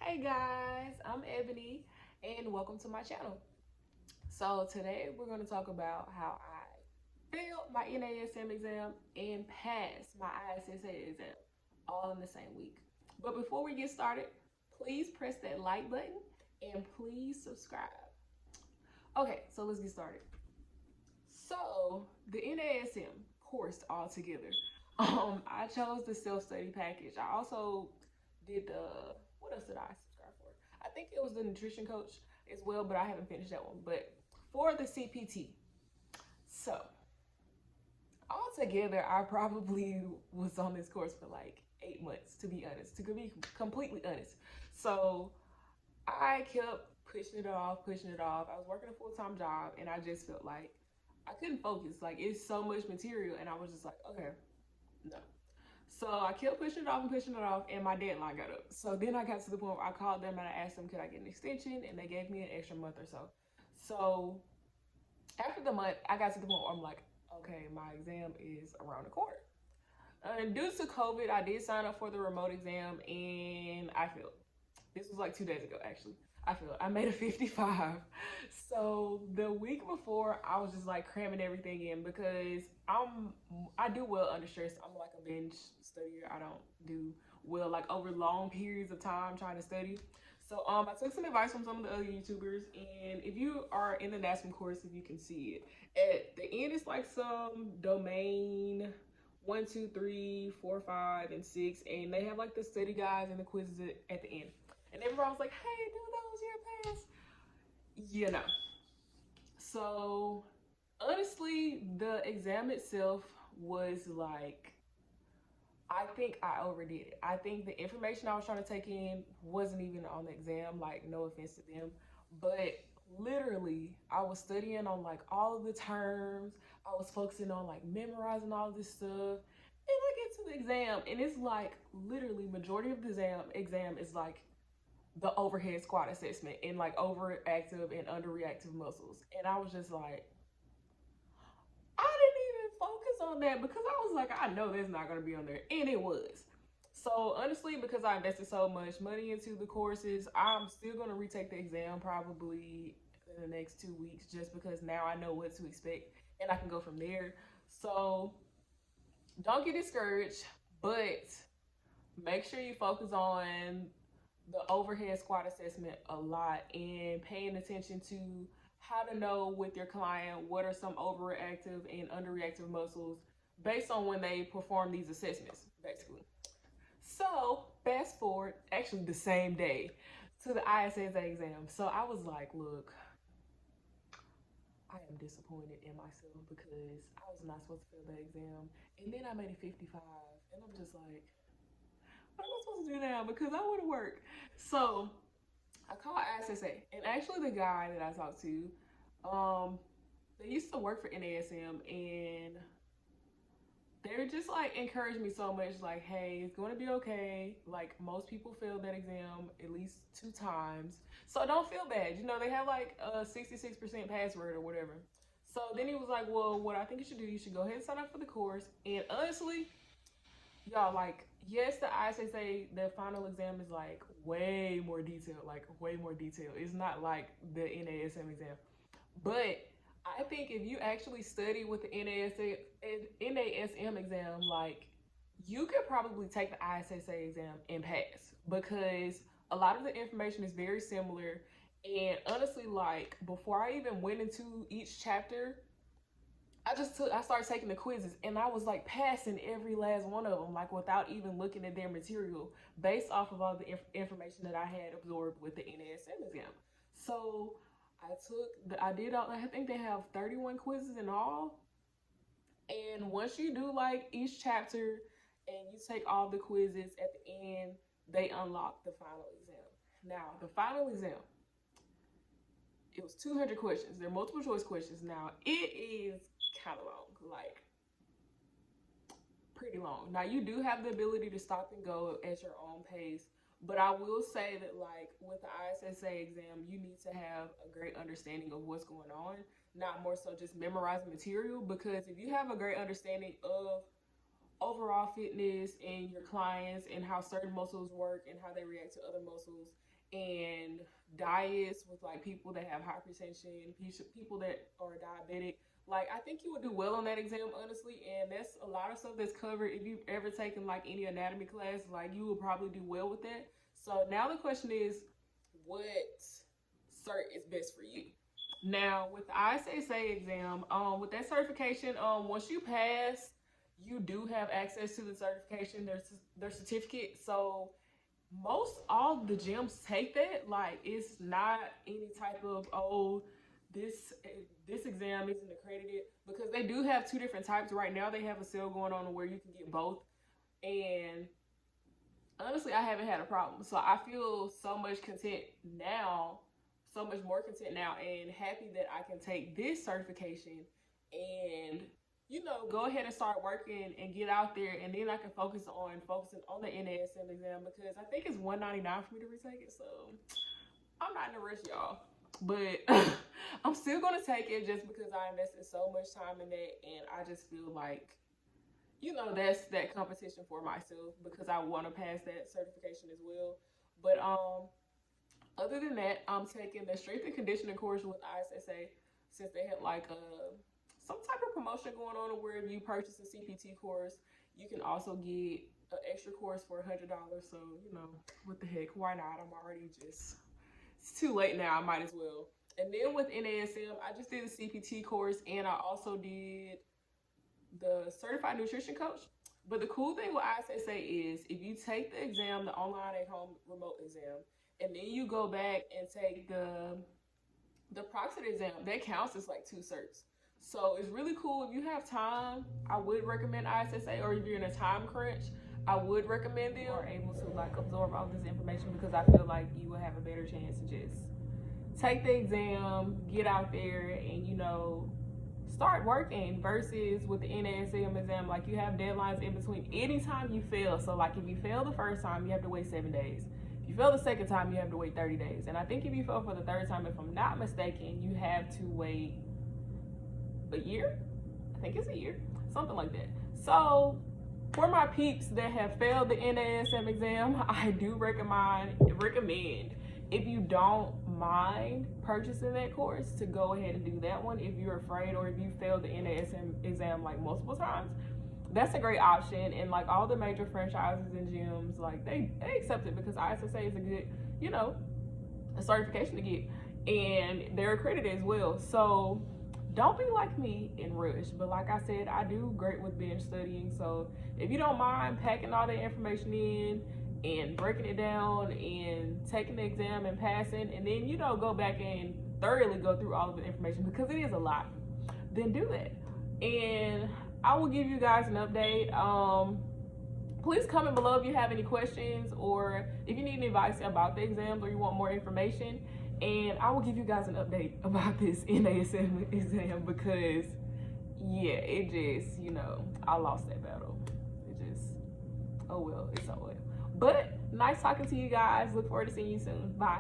Hey guys, I'm Ebony and welcome to my channel. So today we're going to talk about how I failed my NASM exam and passed my ISSA exam all in the same week. But before we get started, please press that like button and please subscribe. Okay, so let's get started. So the NASM course altogether, I chose the self-study package. I also did the, what else did I subscribe for? I think it was the nutrition coach as well, but I haven't finished that one. But for the CPT, so altogether, I probably was on this course for like 8 months, to be honest, to be completely honest. So I kept pushing it off, pushing it off. I was working a full-time job and I just felt like I couldn't focus. Like it's so much material and I was just like, okay, no. So I kept pushing it off, and my deadline got up. So then I got to the point where I called them and I asked them, could I get an extension? And they gave me an extra month or so. So after the month, I got to the point where I'm like, okay, my exam is around the corner. Due to COVID, I did sign up for the remote exam and I failed. This was like 2 days ago, actually. I failed. I made a 55. So the week before, I was just like cramming everything in because I do well under stress. I'm like a binge studier. I don't do well like over long periods of time trying to study. So I took some advice from some of the other YouTubers, and if you are in the NASM course, if you can see it, at the end it's like some domain 1, 2, 3, 4, 5, and 6, and they have like the study guides and the quizzes at the end. And everyone was like, "Hey, do those, you're a pass." You know. So honestly, the exam itself was like, I think I overdid it. I think the information I was trying to take in wasn't even on the exam. Like, no offense to them, but literally, I was studying on like all of the terms. I was focusing on like memorizing all of this stuff. And I get to the exam, and it's like literally majority of the exam is like the overhead squat assessment and like overactive and underreactive muscles. And I was just like, I didn't even focus on that because I was like, I know that's not going to be on there. And it was. So honestly, because I invested so much money into the courses, I'm still going to retake the exam probably in the next 2 weeks just because now I know what to expect and I can go from there. So don't get discouraged, but make sure you focus on the overhead squat assessment a lot and paying attention to how to know with your client what are some overreactive and underreactive muscles based on when they perform these assessments, basically. So, fast forward, actually the same day to the ISSA exam. So I was like, look, I am disappointed in myself because I was not supposed to fail the exam. And then I made a 55. And I'm just like, what am I supposed to do now? Because I want to work. So I called ISSA, and actually the guy that I talked to, they used to work for NASM, and they were just like encouraged me so much, like, hey, it's going to be okay. Like most people fail that exam at least 2 times, so don't feel bad. You know, they have like a 66% pass rate or whatever. So then he was like, well, what I think you should do, you should go ahead and sign up for the course. And honestly, y'all, like, yes, the ISSA, the final exam is like way more detailed, like way more detailed. It's not like the NASM exam. But I think if you actually study with the NASM exam, like, you could probably take the ISSA exam and pass because a lot of the information is very similar. And honestly, like, before I even went into each chapter, I started taking the quizzes and I was like passing every last one of them, like without even looking at their material based off of all the information that I had absorbed with the NASM exam. So I did all, I think they have 31 quizzes in all. And once you do like each chapter and you take all the quizzes at the end, they unlock the final exam. Now, the final exam, it was 200 questions. They're multiple choice questions. Now, it is kind of long, like pretty long. Now, you do have the ability to stop and go at your own pace, but I will say that, like, with the ISSA exam, you need to have a great understanding of what's going on, not more so just memorizing material. Because if you have a great understanding of overall fitness and your clients and how certain muscles work and how they react to other muscles, and diets with like people that have hypertension, people that are diabetic. Like I think you would do well on that exam, honestly, and that's a lot of stuff that's covered. If you've ever taken like any anatomy class, like you will probably do well with that. So now the question is, what cert is best for you? Now with the ISSA exam, with that certification, once you pass, you do have access to the certification, their certificate. So most all the gyms take that. Like it's not any type of, oh, this this exam isn't accredited, because they do have two different types right now. They have a sale going on where you can get both, and honestly, I haven't had a problem. So I feel so much content now, so much more content now, and happy that I can take this certification and go ahead and start working and get out there, and then I can focusing on the NASM exam, because I think it's $199 for me to retake it. So I'm not in a rush, y'all, but I'm still gonna take it just because I invested so much time in that, and I just feel like that's that competition for myself, because I want to pass that certification as well. But other than that, I'm taking the strength and conditioning course with ISSA, since they had like some type of promotion going on where if you purchase a CPT course, you can also get an extra course for $100. So what the heck, why not? It's too late now, I might as well. And then with NASM, I just did a CPT course, and I also did the certified nutrition coach. But the cool thing with ISSA is if you take the exam, the online at home remote exam, and then you go back and take the proxy exam, that counts as like 2 certs. So it's really cool. If you have time, I would recommend ISSA, or if you're in a time crunch, I would recommend them. Are able to like absorb all this information, because I feel like you will have a better chance to just take the exam, get out there, and start working, versus with the NASM exam, like you have deadlines in between anytime you fail. So like if you fail the first time, you have to wait 7 days. If you fail the second time, you have to wait 30 days. And I think if you fail for the third time, if I'm not mistaken, you have to wait a year. I think it's a year, something like that. So for my peeps that have failed the NASM exam, I do recommend, if you don't mind purchasing that course, to go ahead and do that one. If you're afraid, or if you failed the NASM exam like multiple times, that's a great option. And like all the major franchises and gyms, like they accept it, because ISSA is a good, a certification to get, and they're accredited as well. So don't be like me and rush. But like I said, I do great with binge studying. So if you don't mind packing all that information in and breaking it down and taking the exam and passing, and then go back and thoroughly go through all of the information, because it is a lot, then do that. And I will give you guys an update. Please comment below if you have any questions, or if you need any advice about the exams, or you want more information, and I will give you guys an update about this NASM exam, because yeah, it just I lost that battle. It just, oh well, it's oh well. But nice talking to you guys. Look forward to seeing you soon. Bye.